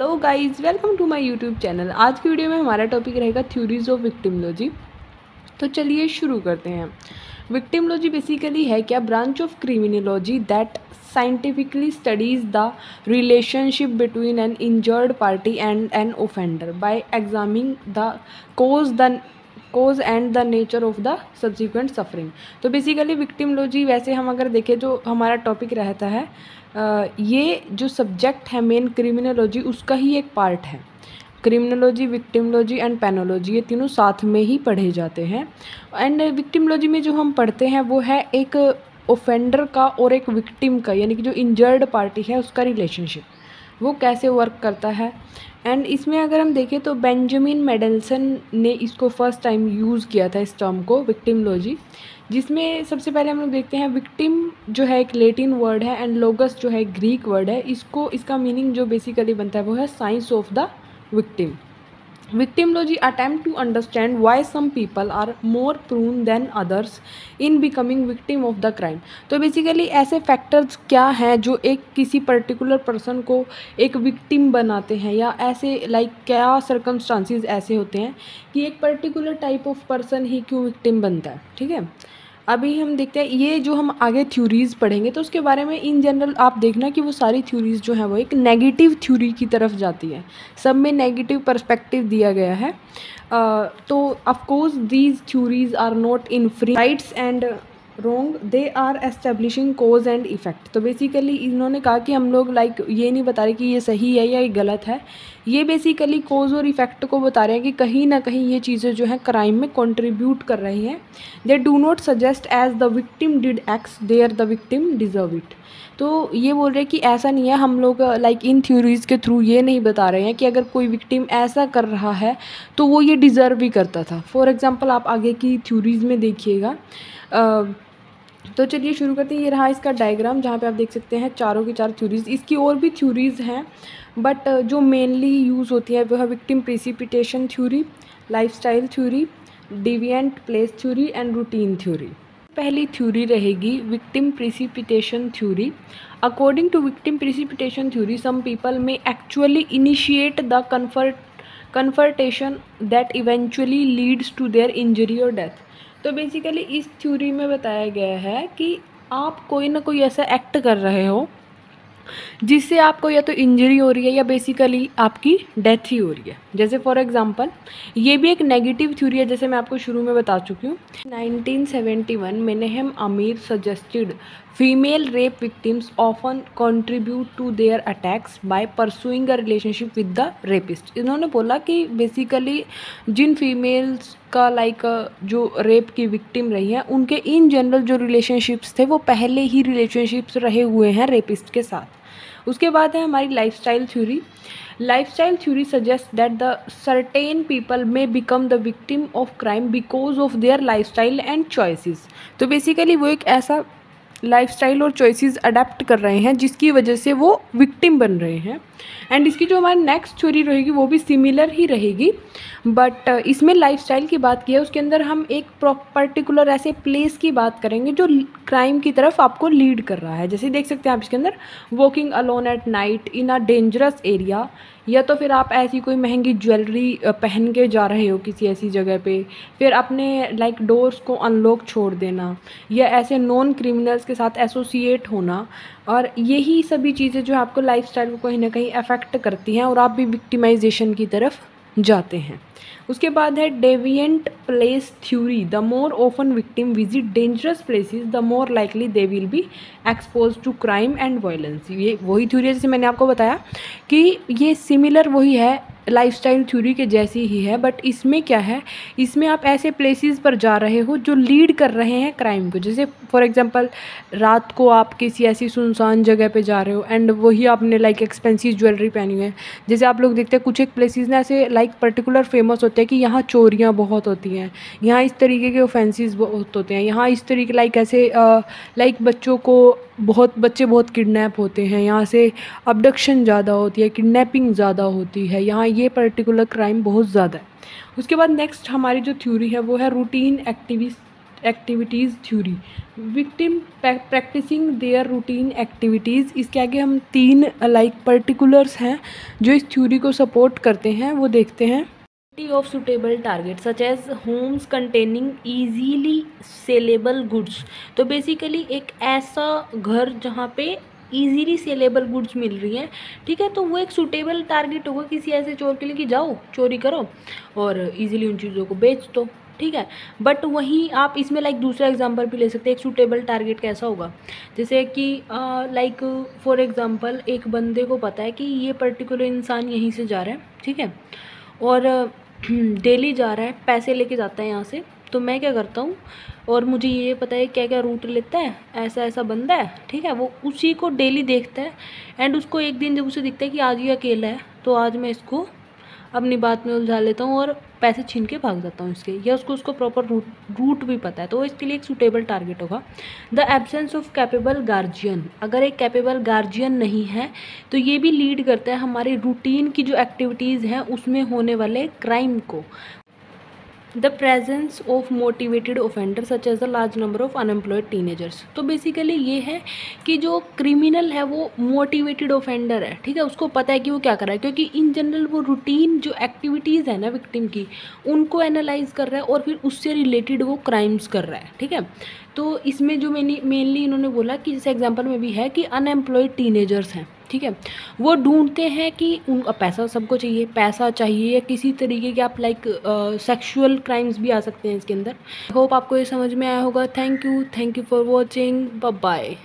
Hello guys, welcome to my YouTube channel. आज की video में हमारा टॉपिक रहेगा थ्योरीज ऑफ विक्टिमोलॉजी। तो चलिए शुरू करते हैं। विक्टिमोलॉजी बेसिकली है क्या? Branch of criminology that scientifically studies the relationship between an injured party and an offender by examining the cause and the nature of the subsequent suffering. तो basically victimology वैसे हम अगर देखें जो हमारा टॉपिक रहता है, ये जो सब्जेक्ट है मेन क्रिमिनोलॉजी उसका ही एक पार्ट है। क्रिमिनोलॉजी, विक्टिमोलॉजी एंड पेनोलॉजी ये तीनों साथ में ही पढ़े जाते हैं। एंड विक्टिमोलॉजी में जो हम पढ़ते हैं वो है एक ओफेंडर का और एक विक्टिम का, यानी कि जो इंजर्ड पार्टी है उसका रिलेशनशिप, वो कैसे वर्क करता है। एंड इसमें अगर हम देखें तो बेंजामिन मेंडल्सन ने इसको फर्स्ट टाइम यूज़ किया था इस टर्म को, विक्टिमोलॉजी, जिसमें सबसे पहले हम लोग देखते हैं विक्टिम जो है एक लेटिन वर्ड है एंड लोगस जो है ग्रीक वर्ड है। इसका मीनिंग जो बेसिकली बनता है वो है science of the victim. Victimology attempt to understand why some people are more prone than others in becoming victim of the crime. तो बेसिकली ऐसे फैक्टर्स क्या हैं जो एक किसी पर्टिकुलर पर्सन को एक विक्टिम बनाते हैं, या ऐसे क्या सर्कमस्टांसिस ऐसे होते हैं कि एक पर्टिकुलर टाइप ऑफ पर्सन ही क्यों विक्टिम बनता है। ठीक है, अभी हम देखते हैं ये जो हम आगे थ्योरीज़ पढ़ेंगे तो उसके बारे में इन जनरल आप देखना कि वो सारी थ्योरीज़ जो है वो एक नेगेटिव थ्योरी की तरफ जाती है, सब में नेगेटिव पर्सपेक्टिव दिया गया है। तो of course these theories are not in free rights and wrong, they are establishing cause and effect. तो बेसिकली इन्होंने कहा कि हम लोग ये नहीं बता रहे कि ये सही है या ये गलत है, ये बेसिकली कोज और इफ़ेक्ट को बता रहे हैं कि कहीं ना कहीं ये चीज़ें जो हैं क्राइम में कंट्रीब्यूट कर रही हैं। They do not suggest as the victim did x there the victim deserve it. तो ये बोल रहे हैं कि ऐसा नहीं है, हम लोग इन थ्योरीज़ के थ्रू ये नहीं बता रहे हैं कि अगर कोई विक्टिम ऐसा कर रहा है तो वो ये डिज़र्व भी करता था। फॉर एग्ज़ाम्पल आप आगे की थ्योरीज़ में देखिएगा। तो चलिए शुरू करते हैं। ये रहा इसका डायग्राम जहाँ पे आप देख सकते हैं चारों की चार थ्योरीज़। इसकी और भी थ्योरीज़ हैं बट जो मेनली यूज़ होती है वो है victim precipitation theory, lifestyle theory, deviant place theory and routine theory. पहली थ्योरी रहेगी victim precipitation theory. According to victim precipitation theory some people may actually initiate the confrontation that eventually leads to their injury और डेथ। तो basically इस theory में बताया गया है कि आप कोई ना कोई ऐसा एक्ट कर रहे हो जिससे आपको या तो इंजरी हो रही है या बेसिकली आपकी डेथ ही हो रही है। जैसे फॉर एग्जांपल ये भी एक नेगेटिव थ्योरी है, जैसे मैं आपको शुरू में बता चुकी हूँ। 1971 में नेहम अमीर suggested female rape victims often contribute to their attacks by pursuing a relationship with the rapist. इन्होंने बोला कि बेसिकली जिन फीमेल्स का जो रेप की विक्टिम रही हैं उनके इन जनरल जो रिलेशनशिप्स थे वो पहले ही रिलेशनशिप्स रहे हुए हैं रेपिस्ट के साथ। उसके बाद है हमारी lifestyle theory. Lifestyle theory suggest that the certain people may become the victim of crime because of their lifestyle and choices. तो बेसिकली वो एक ऐसा लाइफस्टाइल और चॉइसेस अडेप्ट कर रहे हैं जिसकी वजह से वो विक्टिम बन रहे हैं। एंड इसकी जो हमारी नेक्स्ट थ्योरी रहेगी वो भी सिमिलर ही रहेगी बट इसमें लाइफस्टाइल की बात की है, उसके अंदर हम एक पर्टिकुलर ऐसे प्लेस की बात करेंगे जो क्राइम की तरफ आपको लीड कर रहा है। जैसे देख सकते हैं आप इसके अंदर walking alone at night in a dangerous area, या तो फिर आप ऐसी कोई महंगी ज्वेलरी पहन के जा रहे हो किसी ऐसी जगह पे, फिर अपने डोर्स को अनलॉक छोड़ देना, या ऐसे नॉन क्रिमिनल्स के साथ एसोसिएट होना। और यही सभी चीज़ें जो आपको लाइफस्टाइल को कहीं ना कहीं अफेक्ट करती हैं और आप भी विक्टिमाइजेशन की तरफ जाते हैं। उसके बाद है deviant place theory. The more often victim visit dangerous places the more likely they will be expose to crime and violence. ये वही थ्योरी है जैसे मैंने आपको बताया कि ये सिमिलर वही है, लाइफस्टाइल थ्योरी के जैसी ही है बट इसमें क्या है, इसमें आप ऐसे प्लेसेस पर जा रहे हो जो लीड कर रहे हैं क्राइम को। जैसे फॉर एग्जांपल रात को आप किसी ऐसी सुनसान जगह पे जा रहे हो एंड वही आपने एक्सपेंसिव ज्वेलरी पहनी है। जैसे आप लोग देखते हैं कुछ एक प्लेसेस ना ऐसे पर्टिकुलर फेमस होते हैं कि यहाँ चोरियाँ बहुत होती हैं, यहाँ इस तरीके के ऑफेंसेस बहुत होते हैं, यहाँ इस तरीके ऐसे बच्चे बहुत किडनैप होते हैं, यहाँ से अबडक्शन ज़्यादा होती है, किडनैपिंग ज़्यादा होती है, यहाँ ये पर्टिकुलर क्राइम बहुत ज़्यादा है। उसके बाद नेक्स्ट हमारी जो थ्योरी है वो है routine activities theory, victim practicing their routine activities. इसके आगे हम 3 पर्टिकुलर्स हैं जो इस थ्योरी को सपोर्ट करते हैं, वो देखते हैं। Of suitable target such age homes containing easily saleable goods. तो बेसिकली एक ऐसा घर जहाँ पे ईजीली सेलेबल गुड्स मिल रही हैं, ठीक है, तो वो एक सूटेबल टारगेट होगा किसी ऐसे चोर के लिए कि जाओ चोरी करो और ईजिली उन चीज़ों को बेच दो, ठीक है। बट वहीं आप इसमें दूसरा एग्जांपल भी ले सकते हैं। एक सूटेबल टारगेट कैसा होगा, जैसे कि फॉर एग्जांपल एक बंदे को पता है कि ये पर्टिकुलर इंसान यहीं से जा रहा है, ठीक है, और डेली जा रहा है, पैसे लेके जाता है यहाँ से, तो मैं क्या करता हूँ, और मुझे ये पता है क्या क्या रूट लेता है, ऐसा ऐसा बंदा है, ठीक है, वो उसी को डेली देखता है एंड उसको एक दिन जब उसे दिखता है कि आज ये अकेला है, तो आज मैं इसको अपनी बात में उलझा लेता हूँ और पैसे छीन के भाग जाता हूँ इसके, या उसको प्रॉपर रूट भी पता है, तो इसके लिए एक सूटेबल टारगेट होगा। The absence of capable guardian, अगर एक कैपेबल गार्जियन नहीं है तो ये भी लीड करता है हमारी रूटीन की जो एक्टिविटीज़ हैं उसमें होने वाले क्राइम को। The presence of motivated offender such as the large number of unemployed teenagers. तो बेसिकली ये है कि जो क्रिमिनल है वो मोटिवेटेड ऑफेंडर है, ठीक है, उसको पता है कि वो क्या कर रहा है, क्योंकि इन जनरल वो रूटीन जो एक्टिविटीज़ है ना विक्टिम की, उनको एनालाइज कर रहा है और फिर उससे रिलेटेड वो क्राइम्स कर रहा है, ठीक है। तो इसमें जो मेनली इन्होंने बोला कि जैसे एग्जाम्पल में भी है कि अनएम्प्लॉयड टीनेजर्स हैं, ठीक है, वो ढूंढते हैं कि उनका पैसा, सबको चाहिए, पैसा चाहिए, या किसी तरीके के आप सेक्सुअल क्राइम्स भी आ सकते हैं इसके अंदर। होप आपको ये समझ में आया होगा। Thank you for watching, bye bye.